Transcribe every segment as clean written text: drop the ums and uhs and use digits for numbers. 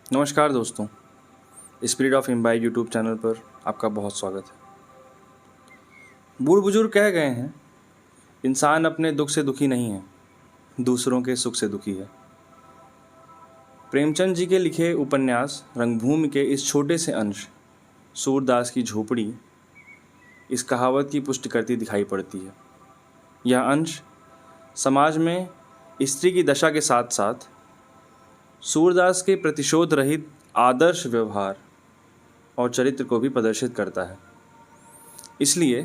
नमस्कार दोस्तों, spirit of imbibe YouTube channel पर आपका बहुत स्वागत है। बूढ़ बुजुर्ग कह गए हैं, इंसान अपने दुख से दुखी नहीं है, दूसरों के सुख से दुखी है। प्रेमचंद जी के लिखे उपन्यास रंगभूमि के इस छोटे से अंश सूरदास की झोपड़ी इस कहावत की पुष्टि करती दिखाई पड़ती है। यह अंश समाज में स्त्री की दशा के साथ साथ सूरदास के प्रतिशोध रहित आदर्श व्यवहार और चरित्र को भी प्रदर्शित करता है। इसलिए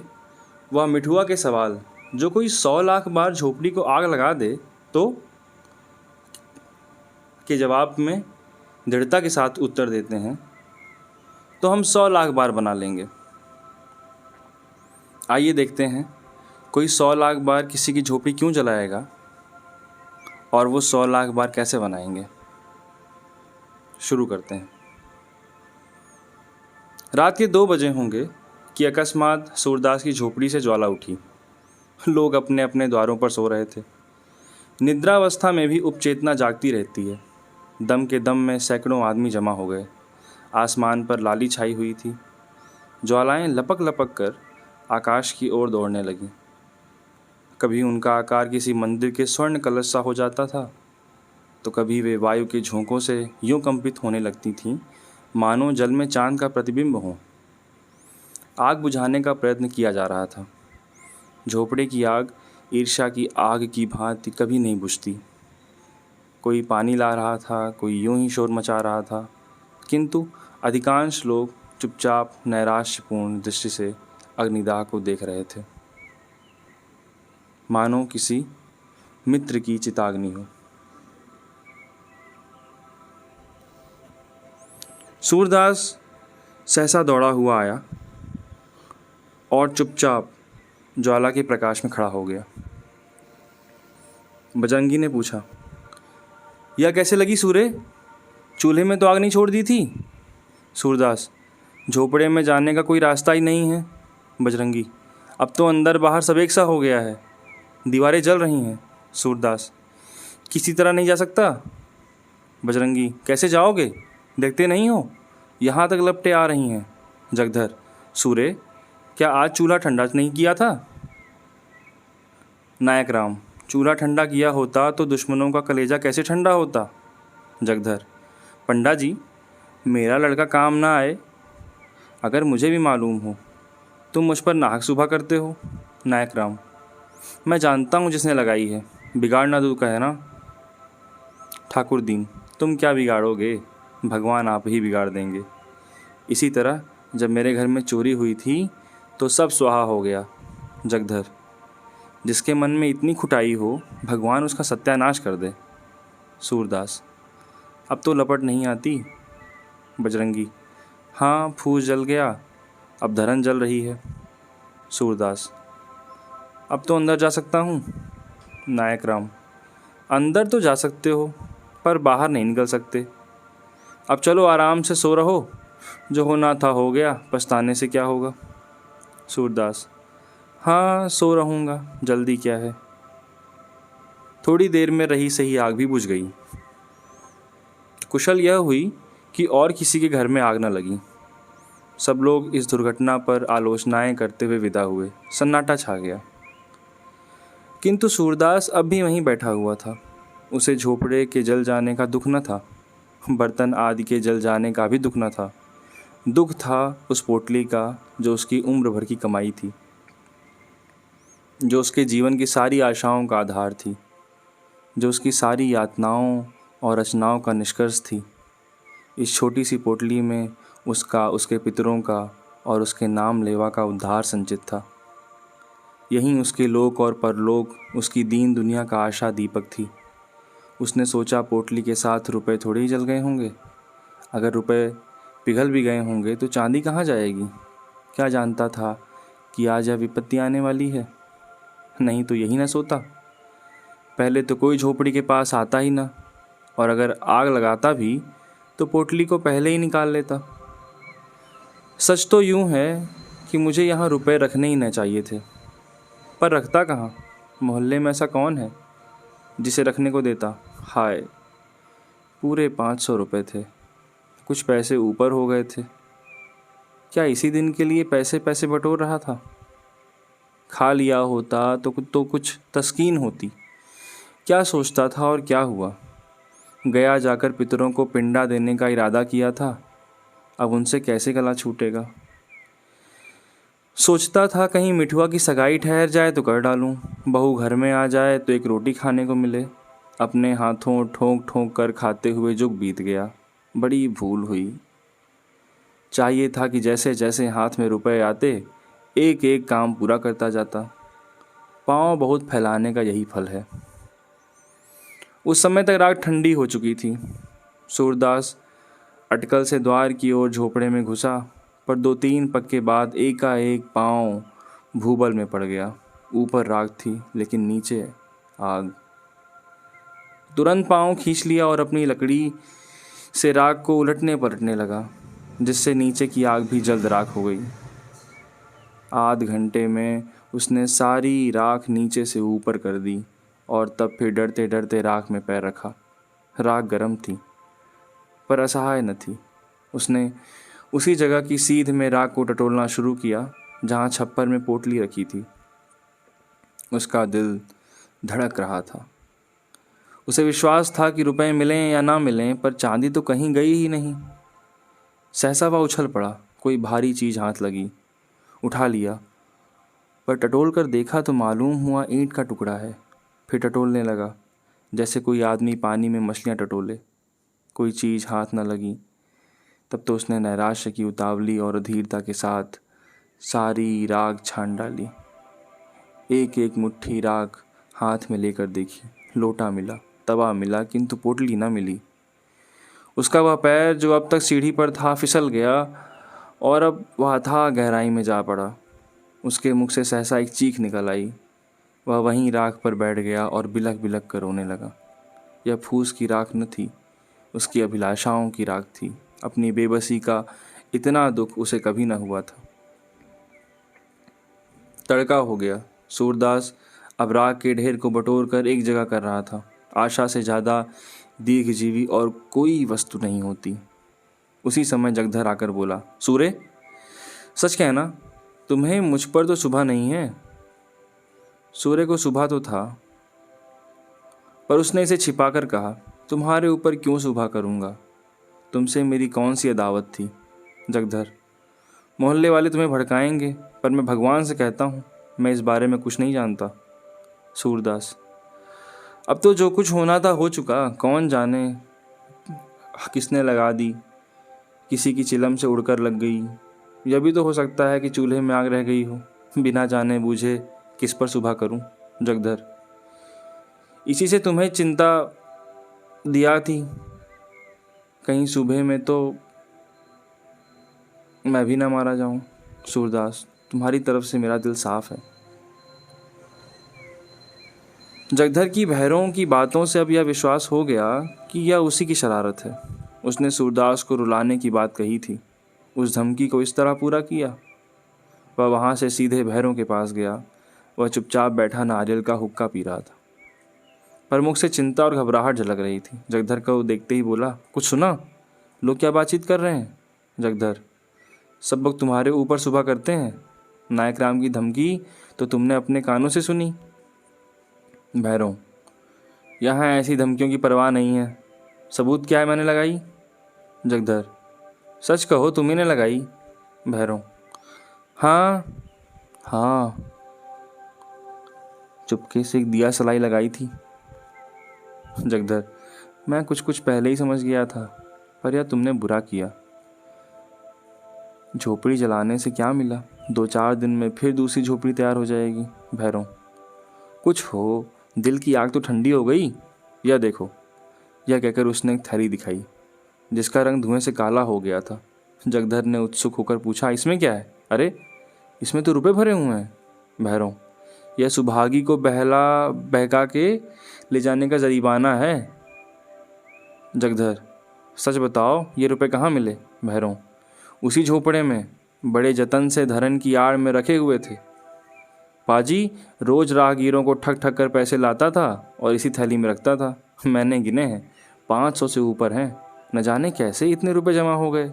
वह मिठुआ के सवाल, जो कोई 100 लाख बार झोपड़ी को आग लगा दे तो, के जवाब में दृढ़ता के साथ उत्तर देते हैं, तो हम 100 लाख बार बना लेंगे। आइए देखते हैं कोई 100 लाख बार किसी की झोपड़ी क्यों जलाएगा और वो 100 लाख बार कैसे बनाएंगे। शुरू करते हैं। रात के 2 बजे होंगे कि अकस्मात सूरदास की झोपड़ी से ज्वाला उठी। लोग अपने अपने द्वारों पर सो रहे थे। निद्रावस्था में भी उपचेतना जागती रहती है। दम के दम में सैकड़ों आदमी जमा हो गए। आसमान पर लाली छाई हुई थी। ज्वालाएं लपक लपक कर आकाश की ओर दौड़ने लगीं। कभी उनका आकार किसी मंदिर के स्वर्ण कलश सा हो जाता था, तो कभी वे वायु के झोंकों से यूं कंपित होने लगती थीं मानो जल में चांद का प्रतिबिंब हो। आग बुझाने का प्रयत्न किया जा रहा था। झोपड़े की आग ईर्ष्या की आग की भांति कभी नहीं बुझती। कोई पानी ला रहा था, कोई यूं ही शोर मचा रहा था, किंतु अधिकांश लोग चुपचाप नैराश्यपूर्ण दृष्टि से अग्निदाह को देख रहे थे, मानो किसी मित्र की चिताग्नि हो। सूरदास सहसा दौड़ा हुआ आया और चुपचाप ज्वाला के प्रकाश में खड़ा हो गया। बजरंगी ने पूछा, यह कैसे लगी सूरे? चूल्हे में तो आग नहीं छोड़ दी थी। सूरदास, झोपड़े में जाने का कोई रास्ता ही नहीं है। बजरंगी, अब तो अंदर बाहर सब एक सा हो गया है, दीवारें जल रही हैं। सूरदास, किसी तरह नहीं जा सकता। बजरंगी, कैसे जाओगे? देखते नहीं हो यहाँ तक लपटें आ रही हैं। जगधर, सूरे, क्या आज चूल्हा ठंडा नहीं किया था? नायक राम, चूल्हा ठंडा किया होता तो दुश्मनों का कलेजा कैसे ठंडा होता? जगधर, पंडा जी, मेरा लड़का काम ना आए अगर मुझे भी मालूम हो, तुम मुझ पर नाहक सुबह करते हो। नायक राम, मैं जानता हूँ जिसने लगाई है, बिगाड़ना दूर का है ना। ठाकुर दीन, तुम क्या बिगाड़ोगे, भगवान आप ही बिगाड़ देंगे। इसी तरह जब मेरे घर में चोरी हुई थी तो सब स्वाहा हो गया। जगधर, जिसके मन में इतनी खुटाई हो, भगवान उसका सत्यानाश कर दे। सूरदास, अब तो लपट नहीं आती। बजरंगी, हाँ, फूस जल गया, अब धरन जल रही है। सूरदास, अब तो अंदर जा सकता हूँ। नायक राम, अंदर तो जा सकते हो पर बाहर नहीं निकल सकते। अब चलो आराम से सो रहो, जो होना था हो गया, पछताने से क्या होगा। सूरदास, हाँ, सो रहूँगा, जल्दी क्या है। थोड़ी देर में रही सही आग भी बुझ गई। कुशल यह हुई कि और किसी के घर में आग न लगी। सब लोग इस दुर्घटना पर आलोचनाएं करते हुए विदा हुए। सन्नाटा छा गया। किंतु सूरदास अब भी वहीं बैठा हुआ था। उसे झोपड़े के जल जाने का दुख न था, बर्तन आदि के जल जाने का भी दुख न था। दुख था उस पोटली का जो उसकी उम्र भर की कमाई थी, जो उसके जीवन की सारी आशाओं का आधार थी, जो उसकी सारी यातनाओं और रचनाओं का निष्कर्ष थी। इस छोटी सी पोटली में उसका, उसके पितरों का और उसके नाम लेवा का उद्धार संचित था। यहीं उसके लोक और परलोक, उसकी दीन दुनिया का आशा दीपक थी। उसने सोचा, पोटली के साथ रुपए थोड़े ही जल गए होंगे। अगर रुपए पिघल भी गए होंगे तो चांदी कहाँ जाएगी। क्या जानता था कि आज यह विपत्ति आने वाली है। नहीं तो यही ना सोता। पहले तो कोई झोपड़ी के पास आता ही ना, और अगर आग लगाता भी तो पोटली को पहले ही निकाल लेता। सच तो यूँ है कि मुझे यहाँ रुपए रखने ही न चाहिए थे, पर रखता कहाँ। मोहल्ले में ऐसा कौन है जिसे रखने को देता। हाय, पूरे 500 रुपये थे। कुछ पैसे ऊपर हो गए थे। क्या इसी दिन के लिए पैसे पैसे बटोर रहा था? खा लिया होता तो कुछ तस्कीन होती। क्या सोचता था और क्या हुआ? गया जाकर पितरों को पिंडा देने का इरादा किया था, अब उनसे कैसे गला छूटेगा। सोचता था कहीं मिठुआ की सगाई ठहर जाए तो कर डालूं, बहू घर में आ जाए तो एक रोटी खाने को मिले। अपने हाथों ठोंक ठोंक कर खाते हुए जुग बीत गया। बड़ी भूल हुई। चाहिए था कि जैसे जैसे हाथ में रुपए आते एक एक काम पूरा करता जाता। पाँव बहुत फैलाने का यही फल है। उस समय तक रात ठंडी हो चुकी थी। सूरदास अटकल से द्वार की ओर झोपड़े में घुसा, पर 2-3 पक्के बाद एकाएक पाँव भूबल में पड़ गया। ऊपर राख थी लेकिन नीचे आग। तुरंत पाँव खींच लिया और अपनी लकड़ी से राख को उलटने पलटने लगा, जिससे नीचे की आग भी जल्द राख हो गई। आध घंटे में उसने सारी राख नीचे से ऊपर कर दी और तब फिर डरते डरते राख में पैर रखा। राख गर्म थी पर असहाय न थी। उसने उसी जगह की सीध में राख को टटोलना शुरू किया जहाँ छप्पर में पोटली रखी थी। उसका दिल धड़क रहा था। उसे विश्वास था कि रुपए मिलें या ना मिलें, पर चांदी तो कहीं गई ही नहीं। सहसा वह उछल पड़ा। कोई भारी चीज़ हाथ लगी। उठा लिया, पर टटोल कर देखा तो मालूम हुआ ईंट का टुकड़ा है। फिर टटोलने लगा, जैसे कोई आदमी पानी में मछलियाँ टटोले। कोई चीज़ हाथ न लगी। तब तो उसने नैराश्य की उतावली और अधीरता के साथ सारी राख छान डाली। एक एक मुट्ठी राख हाथ में लेकर देखी। लोटा मिला, तवा मिला, किंतु पोटली न मिली। उसका वह पैर जो अब तक सीढ़ी पर था फिसल गया और अब वह अथाह गहराई में जा पड़ा। उसके मुख से सहसा एक चीख निकल आई। वह वहीं राख पर बैठ गया और बिलख बिलख कर रोने लगा। यह फूस की राख न थी, उसकी अभिलाषाओं की राख थी। अपनी बेबसी का इतना दुख उसे कभी न हुआ था। तड़का हो गया। सूरदास अब राख के ढेर को बटोर कर एक जगह कर रहा था। आशा से ज़्यादा दीर्घजीवी और कोई वस्तु नहीं होती। उसी समय जगधर आकर बोला, सूरे, सच कहना, तुम्हें मुझ पर तो शुभा नहीं है। सूर्य को शुभा तो था, पर उसने इसे छिपाकर कहा, तुम्हारे ऊपर क्यों शुभा करूँगा? तुमसे मेरी कौन सी अदावत थी? जगधर, मोहल्ले वाले तुम्हें भड़काएंगे, पर मैं भगवान से कहता हूँ मैं इस बारे में कुछ नहीं जानता। सूरदास, अब तो जो कुछ होना था हो चुका। कौन जाने किसने लगा दी, किसी की चिलम से उड़कर लग गई। यह भी तो हो सकता है कि चूल्हे में आग रह गई हो। बिना जाने बूझे किस पर सुबह करूं? जगधर, इसी से तुम्हें चिंता दिया थी, कहीं सुबह में तो मैं भी ना मारा जाऊं। सूरदास, तुम्हारी तरफ से मेरा दिल साफ है। जगधर की भैरों की बातों से अब यह विश्वास हो गया कि यह उसी की शरारत है। उसने सूरदास को रुलाने की बात कही थी, उस धमकी को इस तरह पूरा किया। वह वहाँ से सीधे भैरों के पास गया। वह चुपचाप बैठा नारियल का हुक्का पी रहा था, पर मुख से चिंता और घबराहट झलक रही थी। जगधर को देखते ही बोला, कुछ सुना? लोग क्या बातचीत कर रहे हैं? जगधर, सब लोग तुम्हारे ऊपर सुबह करते हैं। नायक राम की धमकी तो तुमने अपने कानों से सुनी। भैरों, यहाँ ऐसी धमकियों की परवाह नहीं है। सबूत क्या है मैंने लगाई? जगधर, सच कहो, तुम्ही ने लगाई? भैरों, हाँ हाँ, चुपके से एक दिया सलाई लगाई थी। जगधर, मैं कुछ कुछ पहले ही समझ गया था, पर यह तुमने बुरा किया। झोपड़ी जलाने से क्या मिला? 2-4 दिन में फिर दूसरी झोपड़ी तैयार हो जाएगी। भैरों, कुछ हो, दिल की आग तो ठंडी हो गई। यह देखो। यह कहकर उसने एक थैली दिखाई, जिसका रंग धुएं से काला हो गया था। जगधर ने उत्सुक होकर पूछा, इसमें क्या है? अरे, इसमें तो रुपए भरे हुए हैं। भैरों, यह सुभागी को बहका के ले जाने का जरीमाना है। जगधर, सच बताओ, ये रुपए कहाँ मिले? भैरों, उसी झोपड़े में, बड़े जतन से धरन की आड़ में रखे हुए थे। पाजी रोज राहगीरों को ठग ठग कर पैसे लाता था और इसी थैली में रखता था। मैंने गिने हैं, 500 से ऊपर हैं। न जाने कैसे इतने रुपए जमा हो गए।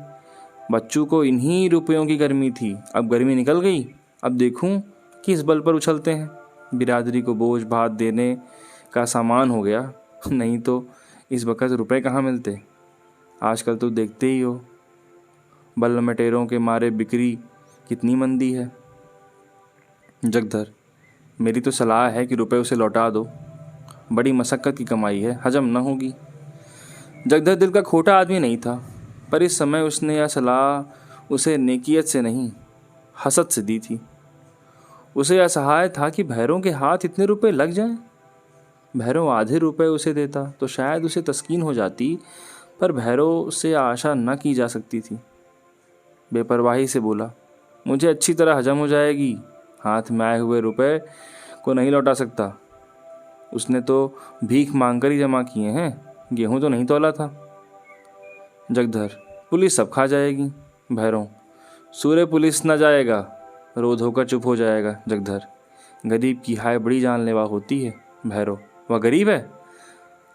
बच्चों को इन्हीं रुपयों की गर्मी थी, अब गर्मी निकल गई। अब देखूं किस बल पर उछलते हैं। बिरादरी को बोझ भात देने का सामान हो गया, नहीं तो इस वक्त रुपए कहाँ मिलते। आजकल तो देखते ही हो, बल मटेरों के मारे बिक्री कितनी मंदी है। जगधर, मेरी तो सलाह है कि रुपए उसे लौटा दो, बड़ी मशक्क़त की कमाई है, हजम न होगी। जगधर दिल का खोटा आदमी नहीं था, पर इस समय उसने यह सलाह उसे नेकियत से नहीं हसद से दी थी। उसे असहाय था कि भैरों के हाथ इतने रुपए लग जाएं। भैरों आधे रुपए उसे देता तो शायद उसे तस्कीन हो जाती, पर भैरों से आशा न की जा सकती थी। बेपरवाही से बोला, मुझे अच्छी तरह हजम हो जाएगी, हाथ में आए हुए रुपए को नहीं लौटा सकता। उसने तो भीख मांगकर ही जमा किए हैं, गेहूं तो नहीं तोला था। जगधर, पुलिस सब खा जाएगी। भैरों, सूर्य पुलिस न जाएगा, रोध होकर चुप हो जाएगा। जगधर, गरीब की हाय बड़ी जानलेवा होती है। भैरव, वह गरीब है,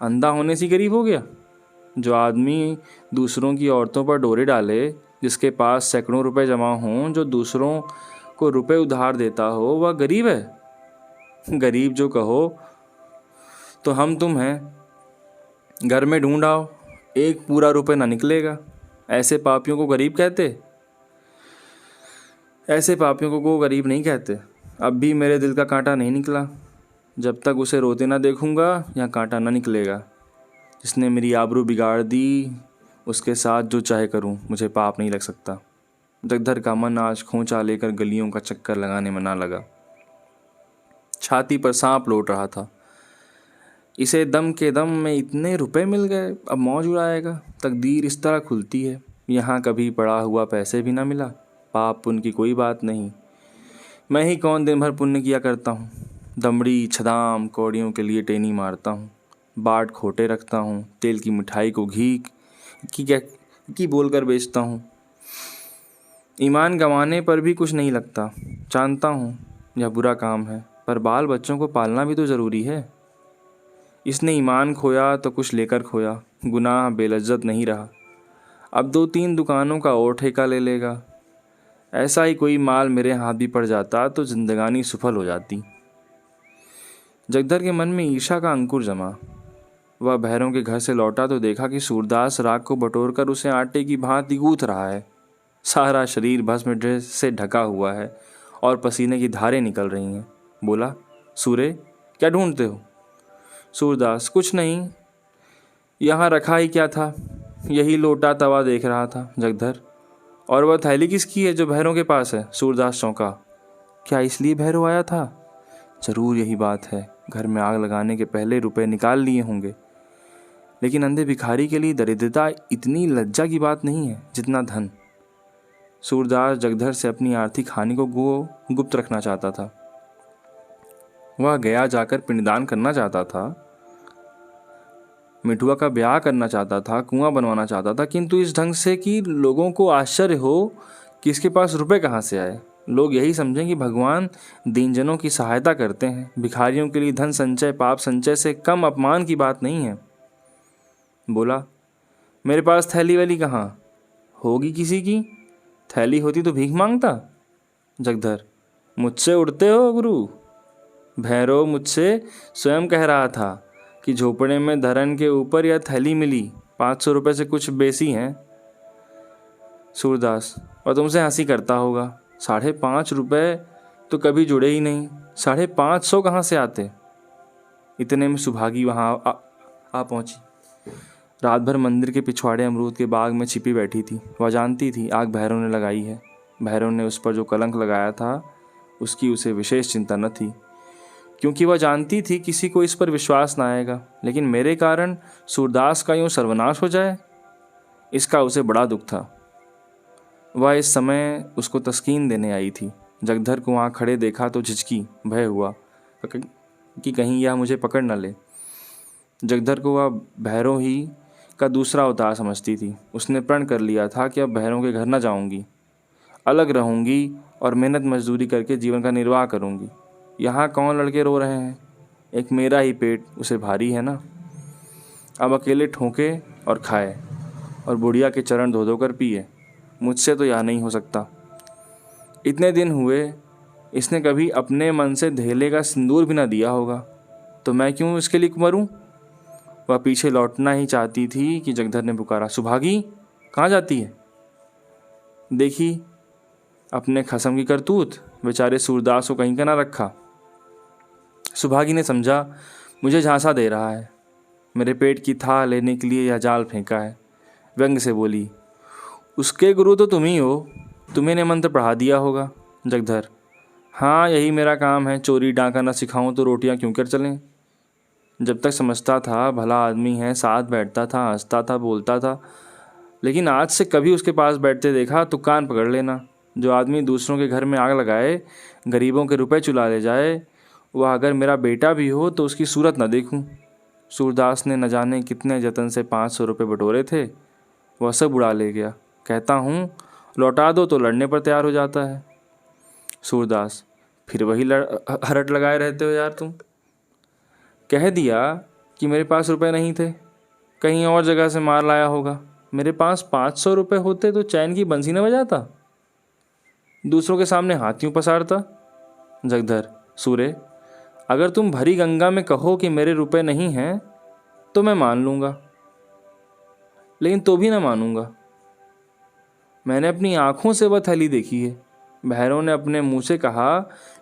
अंधा होने से गरीब हो गया। जो आदमी दूसरों की औरतों पर डोरे डाले, जिसके पास सैकड़ों रुपए जमा हों, जो दूसरों को रुपए उधार देता हो, वह गरीब है। गरीब जो कहो तो हम तुम हैं। घर में ढूंढ आओ, एक पूरा रुपए ना निकलेगा। ऐसे पापियों को गरीब कहते? ऐसे पापियों को गरीब नहीं कहते। अब भी मेरे दिल का कांटा नहीं निकला। जब तक उसे रोते ना देखूंगा यहाँ कांटा ना निकलेगा। जिसने मेरी आबरू बिगाड़ दी, उसके साथ जो चाहे करूं, मुझे पाप नहीं लग सकता। जगधर का मन आज खोंचा लेकर गलियों का चक्कर लगाने में ना लगा। छाती पर सांप लौट रहा था। इसे दम के दम में इतने रुपए मिल गए, अब मौज उड़ाएगा। तकदीर इस तरह खुलती है। यहाँ कभी पड़ा हुआ पैसे भी ना मिला। पाप पुण्य की कोई बात नहीं, मैं ही कौन दिन भर पुण्य किया करता हूँ। दमड़ी छदाम कौड़ियों के लिए टेनी मारता हूँ, बाट खोटे रखता हूँ, तेल की मिठाई को घी की बोलकर बेचता हूँ। ईमान गंवाने पर भी कुछ नहीं लगता। जानता हूँ यह बुरा काम है, पर बाल बच्चों को पालना भी तो ज़रूरी है। इसने ईमान खोया तो कुछ लेकर खोया, गुनाह बेलज्जत नहीं रहा। अब 2-3 दुकानों का और ठेका ले लेगा। ऐसा ही कोई माल मेरे हाथ भी पड़ जाता तो जिंदगानी सफल हो जाती। जगधर के मन में ईर्ष्या का अंकुर जमा। वह भैरों के घर से लौटा तो देखा कि सूरदास राख को बटोरकर उसे आटे की भांति गूंथ रहा है। सारा शरीर भस्म ड्रेस से ढका हुआ है और पसीने की धारें निकल रही हैं। बोला, सूरे, क्या ढूंढते हो? सूरदास, कुछ नहीं, यहाँ रखा ही क्या था, यही लोटा तवा देख रहा था। जगधर, और वह थैली किसकी है जो भैरों के पास है? सूरदास चौंका, क्या इसलिए भैरव आया था? जरूर यही बात है, घर में आग लगाने के पहले रुपए निकाल लिए होंगे। लेकिन अंधे भिखारी के लिए दरिद्रता इतनी लज्जा की बात नहीं है जितना धन। सूरदास जगधर से अपनी आर्थिक हानि को गुप्त रखना चाहता था। वह गया जाकर पिंडदान करना चाहता था, मिठुआ का ब्याह करना चाहता था, कुआं बनवाना चाहता था, किंतु इस ढंग से कि लोगों को आश्चर्य हो कि इसके पास रुपए कहाँ से आए। लोग यही समझें कि भगवान दीनजनों की सहायता करते हैं। भिखारियों के लिए धन संचय पाप संचय से कम अपमान की बात नहीं है। बोला, मेरे पास थैली वैली कहाँ होगी किसी की? थैली होती तो भीख मांगता। जगधर, मुझसे उड़ते हो गुरु? भैरव मुझसे स्वयं कह रहा था कि झोपड़े में धरन के ऊपर यह थैली मिली, 500 रुपये से कुछ बेसी हैं। सूरदास, और तुमसे हंसी करता होगा, 5.5 रुपये तो कभी जुड़े ही नहीं, 550 कहाँ से आते? इतने में सुभागी वहाँ आ पहुँची। रात भर मंदिर के पिछवाड़े अमरूद के बाग में छिपी बैठी थी। वह जानती थी आग भैरव ने लगाई है। भैरव ने उस पर जो कलंक लगाया था उसकी उसे विशेष चिंता न थी, क्योंकि वह जानती थी किसी को इस पर विश्वास न आएगा। लेकिन मेरे कारण सूरदास का यूँ सर्वनाश हो जाए, इसका उसे बड़ा दुख था। वह इस समय उसको तस्कीन देने आई थी। जगधर को वहाँ खड़े देखा तो झिझकी, भय हुआ कि कहीं यह मुझे पकड़ न ले। जगधर को वह भैरव ही का दूसरा अवतार समझती थी। उसने प्रण कर लिया था कि अब भैरव के घर न जाऊंगी, अलग रहूंगी और मेहनत मजदूरी करके जीवन का निर्वाह करूंगी। यहाँ कौन लड़के रो रहे हैं, एक मेरा ही पेट उसे भारी है ना। अब अकेले ठोके और खाए। और बुढ़िया के चरण धो धो कर पिए। मुझसे तो यह नहीं हो सकता। इतने दिन हुए इसने कभी अपने मन से धेले का सिंदूर भी ना दिया होगा, तो मैं क्यों इसके लिए मरूं? वह पीछे लौटना ही चाहती थी कि जगधर ने पुकारा, सुभागी कहाँ जाती है? देखी अपने खसम की करतूत, बेचारे सूरदास को कहीं का ना रखा। सुभागी ने समझा मुझे झांसा दे रहा है, मेरे पेट की थाह लेने के लिए यह जाल फेंका है। व्यंग से बोली, उसके गुरु तो तुम ही हो, तुम्हें ने मंत्र पढ़ा दिया होगा। जगधर, हाँ यही मेरा काम है, चोरी डाका न सिखाऊं तो रोटियां क्यों कर चलें। जब तक समझता था भला आदमी है, साथ बैठता था, हंसता था, बोलता था, लेकिन आज से कभी उसके पास बैठते देखा तो कान पकड़ लेना। जो आदमी दूसरों के घर में आग लगाए, गरीबों के रुपए चुरा ले जाए, वह अगर मेरा बेटा भी हो तो उसकी सूरत न देखूं। सूरदास ने न जाने कितने जतन से 500 रुपये बटोरे थे, वह सब उड़ा ले गया। कहता हूँ लौटा दो तो लड़ने पर तैयार हो जाता है। सूरदास, फिर वही हरट लगाए रहते हो यार तुम। कह दिया कि मेरे पास रुपए नहीं थे, कहीं और जगह से मार लाया होगा। मेरे पास 500 रुपये होते तो चैन की बंसी न बजाता, दूसरों के सामने हाथ क्यों पसारता। जगधर, सूरे अगर तुम भरी गंगा में कहो कि मेरे रुपए नहीं हैं तो मैं मान लूँगा, लेकिन तो भी ना मानूंगा। मैंने अपनी आंखों से वह थैली देखी है। भैरव ने अपने मुंह से कहा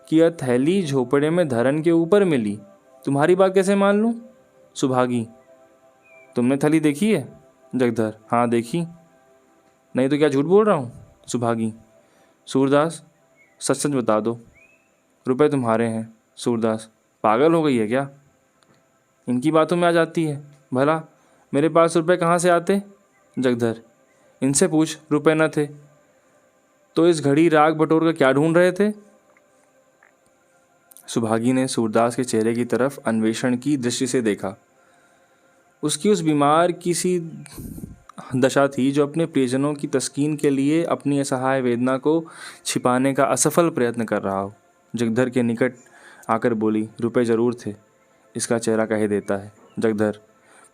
कि यह थैली झोपड़े में धरन के ऊपर मिली, तुम्हारी बात कैसे मान लूं? सुभागी, तुमने थैली देखी है? जगधर, हाँ देखी। नहीं तो क्या झूठ बोल रहा हूँ? सुभागी, सूरदास सच सच बता दो, रुपए तुम्हारे हैं। सूरदास, पागल हो गई है क्या? इनकी बातों में आ जाती है। भला मेरे पास रुपए कहाँ से आते? जगधर, इनसे पूछ, रुपए न थे तो इस घड़ी राग बटोर कर क्या ढूंढ रहे थे? सुभागी ने सूरदास के चेहरे की तरफ अन्वेषण की दृष्टि से देखा। उसकी उस बीमार की सी दशा थी जो अपने प्रियजनों की तस्कीन के लिए अपनी असहाय वेदना को छिपाने का असफल प्रयत्न कर रहा हो। जगधर के निकट आकर बोली, रुपए जरूर थे, इसका चेहरा कह देता है। जगधर,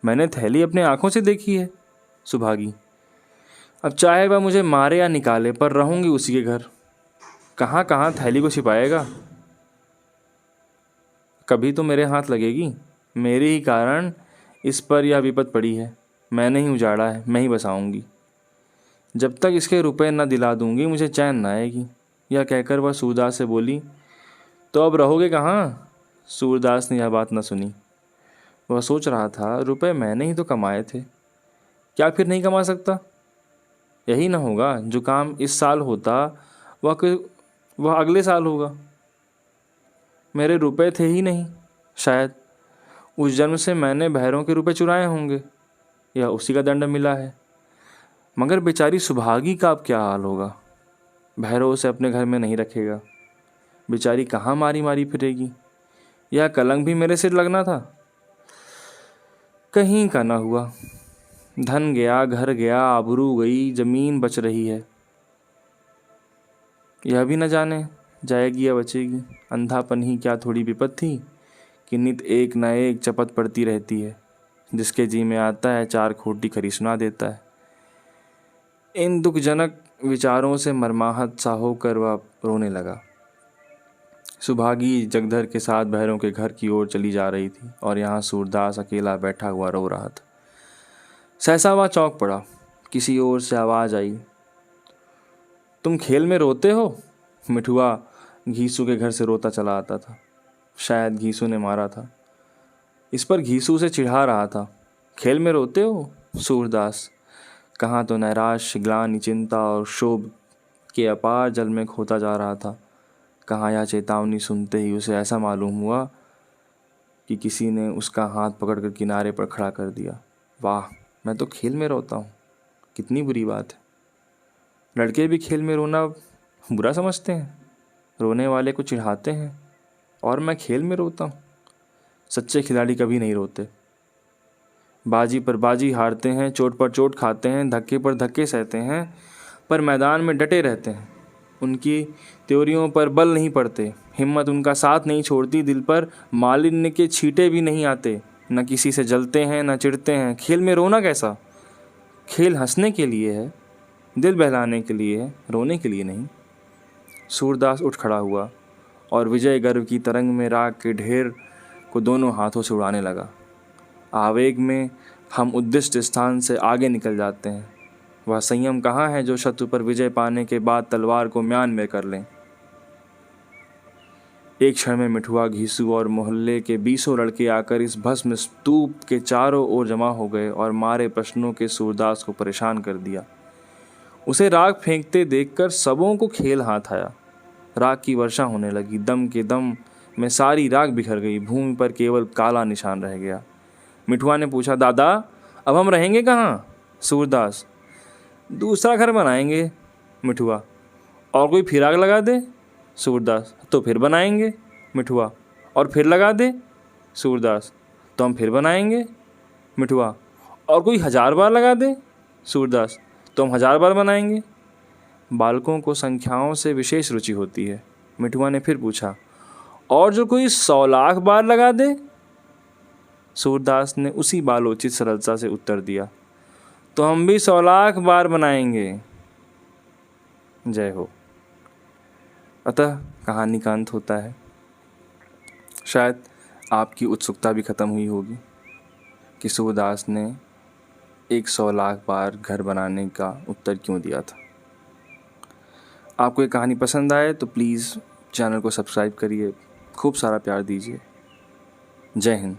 मैंने थैली अपने आंखों से देखी है। सुभागी, अब चाहे वह मुझे मारे या निकाले, पर रहूंगी उसी के घर। कहाँ कहाँ थैली को छिपाएगा? कभी तो मेरे हाथ लगेगी। मेरे ही कारण इस पर यह विपत पड़ी है। मैंने ही उजाड़ा है, मैं ही बसाऊंगी। जब तक इसके रुपए न दिला दूंगी मुझे चैन न आएगी। यह कहकर वह सूरदास से बोली, तो अब रहोगे कहाँ? सूरदास ने यह बात न सुनी। वह सोच रहा था, रुपए मैंने ही तो कमाए थे, क्या फिर नहीं कमा सकता? यही न होगा जो काम इस साल होता वह अगले साल होगा। मेरे रुपए थे ही नहीं, शायद उस जन्म से मैंने भैरों के रुपए चुराए होंगे, या उसी का दंड मिला है। मगर बेचारी सुभागी का अब क्या हाल होगा? भैरव उसे अपने घर में नहीं रखेगा, बेचारी कहाँ मारी मारी फिरेगी। यह कलंक भी मेरे सिर लगना था, कहीं का ना हुआ। धन गया, घर गया, आबरू गई, जमीन बच रही है, यह भी न जाने जाएगी या बचेगी। अंधापन ही क्या थोड़ी विपत थी कि नित एक न एक चपत पड़ती रहती है। जिसके जी में आता है 4 खोटी खरी सुना देता है। इन दुखजनक विचारों से मर्माहत सा होकर वह रोने लगा। सुभागी जगधर के साथ भैरों के घर की ओर चली जा रही थी और यहाँ सूरदास अकेला बैठा हुआ रो रहा था। सहसा वह चौंक पड़ा। किसी ओर से आवाज़ आई, तुम खेल में रोते हो? मिठुआ घीसू के घर से रोता चला आता था। शायद घीसू ने मारा था। इस पर घीसू से चिढ़ा रहा था। खेल में रोते हो? सूरदास कहाँ तो नैराश्य, ग्लानि, चिंता और क्षोभ के अपार जल में खोता जा रहा था। कहाँ यह चेतावनी सुनते ही उसे ऐसा मालूम हुआ कि किसी ने उसका हाथ पकड़कर किनारे पर खड़ा कर दिया। वाह, मैं तो खेल में रोता हूँ, कितनी बुरी बात है। लड़के भी खेल में रोना बुरा समझते हैं, रोने वाले को चिढ़ाते हैं, और मैं खेल में रोता हूँ। सच्चे खिलाड़ी कभी नहीं रोते। बाजी पर बाजी हारते हैं, चोट पर चोट खाते हैं, धक्के पर धक्के सहते हैं, पर मैदान में डटे रहते हैं। उनकी त्योरियों पर बल नहीं पड़ते, हिम्मत उनका साथ नहीं छोड़ती, दिल पर मालिन्य के छींटे भी नहीं आते, न किसी से जलते हैं न चिढ़ते हैं। खेल में रोना कैसा? खेल हंसने के लिए है, दिल बहलाने के लिए है, रोने के लिए नहीं। सूरदास उठ खड़ा हुआ और विजय गर्व की तरंग में राग के ढेर को दोनों हाथों से उड़ाने लगा। आवेग में हम उद्दिष्ट स्थान से आगे निकल जाते हैं। वह संयम कहाँ है जो शत्रु पर विजय पाने के बाद तलवार को म्यान में कर लें। एक क्षण में मिठुआ, घीसू और मोहल्ले के 20 लड़के आकर इस भस्म स्तूप के चारों ओर जमा हो गए और मारे प्रश्नों के सूरदास को परेशान कर दिया। उसे राग फेंकते देखकर सबों को खेल हाथ आया। राग की वर्षा होने लगी। दम के दम में सारी राग बिखर गई। भूमि पर केवल काला निशान रह गया। मिठुआ ने पूछा, दादा अब हम रहेंगे कहाँ? सूरदास, दूसरा घर बनाएंगे। मिठुआ, और कोई फिर आग लगा दे? सूरदास, तो फिर बनाएंगे। मिठुआ, और फिर लगा दे? सूरदास, तो हम फिर बनाएंगे। मिठुआ, और कोई 1000 बार लगा दे? सूरदास, तो हम 1000 बार बनाएंगे। बालकों को संख्याओं से विशेष रुचि होती है। मिठुआ ने फिर पूछा, और जो कोई 100 लाख बार लगा दे? सूरदास ने उसी बालोचित सरलता से उत्तर दिया, तो हम भी 100 लाख बार बनाएंगे। जय हो। अतः कहानी का अंत होता है। शायद आपकी उत्सुकता भी खत्म हुई होगी कि सूरदास ने 100 लाख बार घर बनाने का उत्तर क्यों दिया था। आपको ये कहानी पसंद आए तो प्लीज़ चैनल को सब्सक्राइब करिए, खूब सारा प्यार दीजिए। जय हिंद।